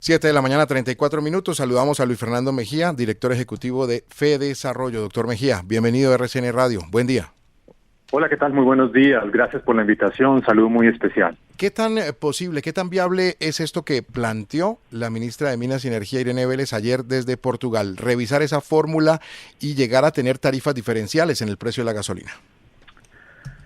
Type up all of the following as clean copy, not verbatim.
7 de la mañana, 34 minutos. Saludamos a Luis Fernando Mejía, director ejecutivo de FEDesarrollo. Doctor Mejía, bienvenido a RCN Radio. Buen día. Hola, ¿qué tal? Muy buenos días. Gracias por la invitación. Un saludo muy especial. ¿Qué tan posible, qué tan viable es esto que planteó la ministra de Minas y Energía, Irene Vélez, ayer desde Portugal? Revisar esa fórmula y llegar a tener tarifas diferenciales en el precio de la gasolina.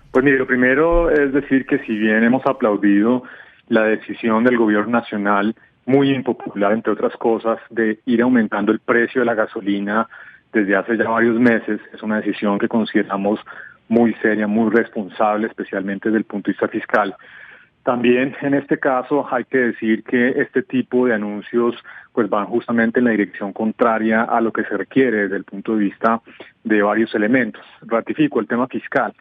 Pues mire, lo primero es decir que si bien hemos aplaudido la decisión del gobierno nacional, muy impopular, entre otras cosas, de ir aumentando el precio de la gasolina desde hace ya varios meses, es una decisión que consideramos muy seria, muy responsable, especialmente desde el punto de vista fiscal. También en este caso hay que decir que este tipo de anuncios pues van justamente en la dirección contraria a lo que se requiere desde el punto de vista de varios elementos. Ratifico el tema fiscal.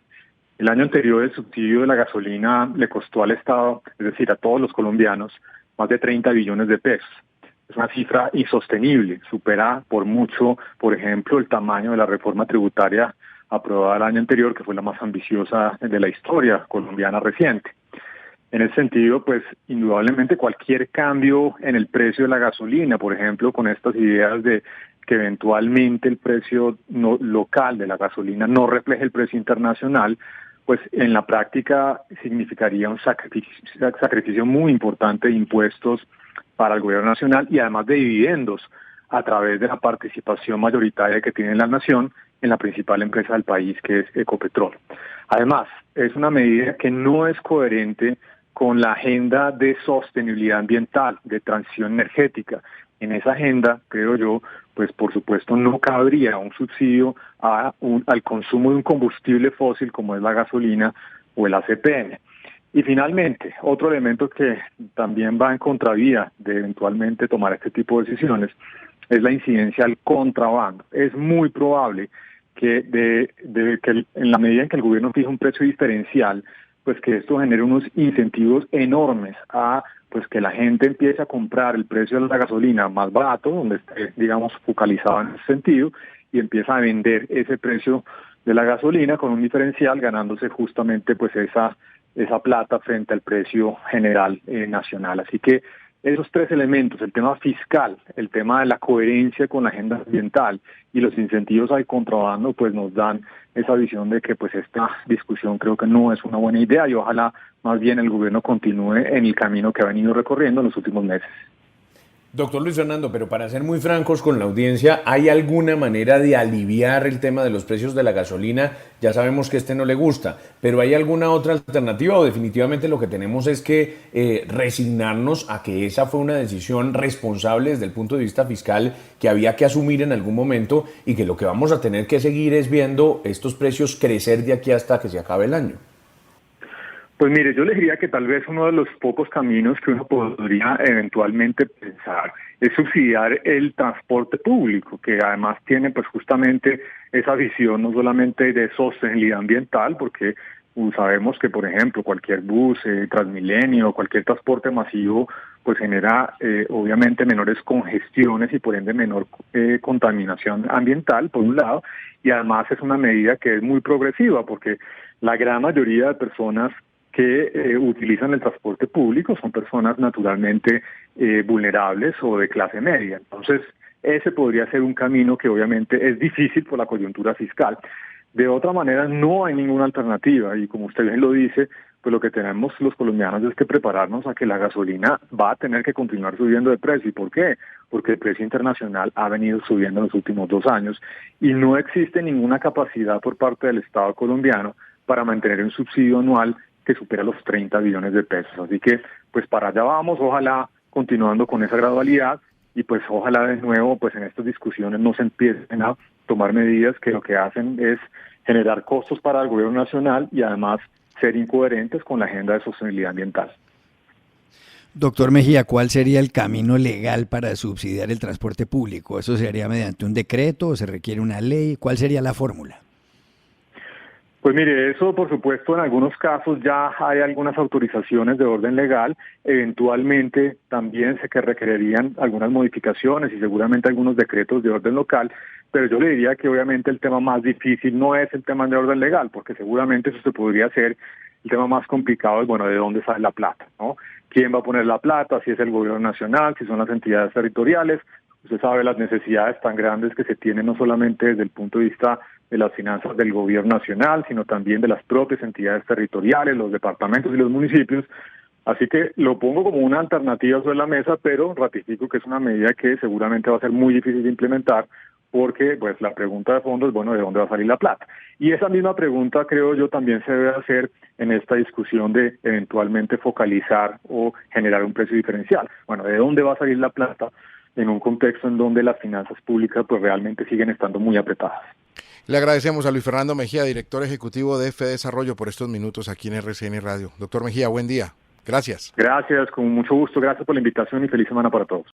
El año anterior el subsidio de la gasolina le costó al Estado, es decir, a todos los colombianos, más de 30 billones de pesos. Es una cifra insostenible, supera por mucho, por ejemplo, el tamaño de la reforma tributaria aprobada el año anterior, que fue la más ambiciosa de la historia colombiana reciente. En ese sentido, pues indudablemente cualquier cambio en el precio de la gasolina, por ejemplo, con estas ideas de que eventualmente el precio local de la gasolina no refleje el precio internacional, pues en la práctica significaría un sacrificio muy importante de impuestos para el gobierno nacional y además de dividendos a través de la participación mayoritaria que tiene la nación en la principal empresa del país, que es Ecopetrol. Además, es una medida que no es coherente con la agenda de sostenibilidad ambiental, de transición energética. En esa agenda, creo yo, pues por supuesto no cabría un subsidio al consumo de un combustible fósil como es la gasolina o el ACPM. Y finalmente, otro elemento que también va en contravía de eventualmente tomar este tipo de decisiones es la incidencia al contrabando. Es muy probable que, que en la medida en que el gobierno fija un precio diferencial, pues que esto genere unos incentivos enormes a pues que la gente empiece a comprar el precio de la gasolina más barato, donde esté, digamos, focalizado en ese sentido, y empieza a vender ese precio de la gasolina con un diferencial, ganándose justamente pues esa plata frente al precio general nacional. Así que esos tres elementos, el tema fiscal, el tema de la coherencia con la agenda ambiental y los incentivos al contrabando, pues nos dan esa visión de que pues esta discusión creo que no es una buena idea y ojalá más bien el gobierno continúe en el camino que ha venido recorriendo en los últimos meses. Doctor Luis Fernando, pero para ser muy francos con la audiencia, ¿hay alguna manera de aliviar el tema de los precios de la gasolina? Ya sabemos que no le gusta, pero ¿hay alguna otra alternativa o definitivamente lo que tenemos es que resignarnos a que esa fue una decisión responsable desde el punto de vista fiscal que había que asumir en algún momento y que lo que vamos a tener que seguir es viendo estos precios crecer de aquí hasta que se acabe el año? Pues mire, yo le diría que tal vez uno de los pocos caminos que uno podría eventualmente pensar es subsidiar el transporte público, que además tiene pues justamente esa visión no solamente de sostenibilidad ambiental, porque sabemos que por ejemplo cualquier bus, Transmilenio, cualquier transporte masivo pues genera obviamente menores congestiones y por ende menor contaminación ambiental por un lado, y además es una medida que es muy progresiva porque la gran mayoría de personas que utilizan el transporte público son personas naturalmente vulnerables o de clase media. Entonces, ese podría ser un camino que obviamente es difícil por la coyuntura fiscal. De otra manera, no hay ninguna alternativa y como usted bien lo dice, pues lo que tenemos los colombianos es que prepararnos a que la gasolina va a tener que continuar subiendo de precio. ¿Y por qué? Porque el precio internacional ha venido subiendo en los últimos 2 años y no existe ninguna capacidad por parte del Estado colombiano para mantener un subsidio anual que supera los 30 billones de pesos. Así que, pues para allá vamos, ojalá continuando con esa gradualidad y pues ojalá de nuevo, pues en estas discusiones no se empiecen a tomar medidas que lo que hacen es generar costos para el gobierno nacional y además ser incoherentes con la agenda de sostenibilidad ambiental. Doctor Mejía, ¿cuál sería el camino legal para subsidiar el transporte público? ¿Eso se haría mediante un decreto o se requiere una ley? ¿Cuál sería la fórmula? Pues mire, eso por supuesto en algunos casos ya hay algunas autorizaciones de orden legal, eventualmente también sé que requerirían algunas modificaciones y seguramente algunos decretos de orden local, pero yo le diría que obviamente el tema más difícil no es el tema de orden legal, porque seguramente eso se podría hacer, el tema más complicado es, bueno, de dónde sale la plata, ¿no? quién va a poner la plata, si es el gobierno nacional, si son las entidades territoriales. Usted sabe las necesidades tan grandes que se tienen no solamente desde el punto de vista de las finanzas del gobierno nacional, sino también de las propias entidades territoriales, los departamentos y los municipios. Así que lo pongo como una alternativa sobre la mesa, pero ratifico que es una medida que seguramente va a ser muy difícil de implementar, porque pues la pregunta de fondo es, bueno, ¿de dónde va a salir la plata? Y esa misma pregunta, creo yo, también se debe hacer en esta discusión de eventualmente focalizar o generar un precio diferencial. Bueno, ¿de dónde va a salir la plata en un contexto en donde las finanzas públicas pues realmente siguen estando muy apretadas? Le agradecemos a Luis Fernando Mejía, director ejecutivo de FEDesarrollo, por estos minutos aquí en RCN Radio. Doctor Mejía, buen día. Gracias. Gracias, con mucho gusto. Gracias por la invitación y feliz semana para todos.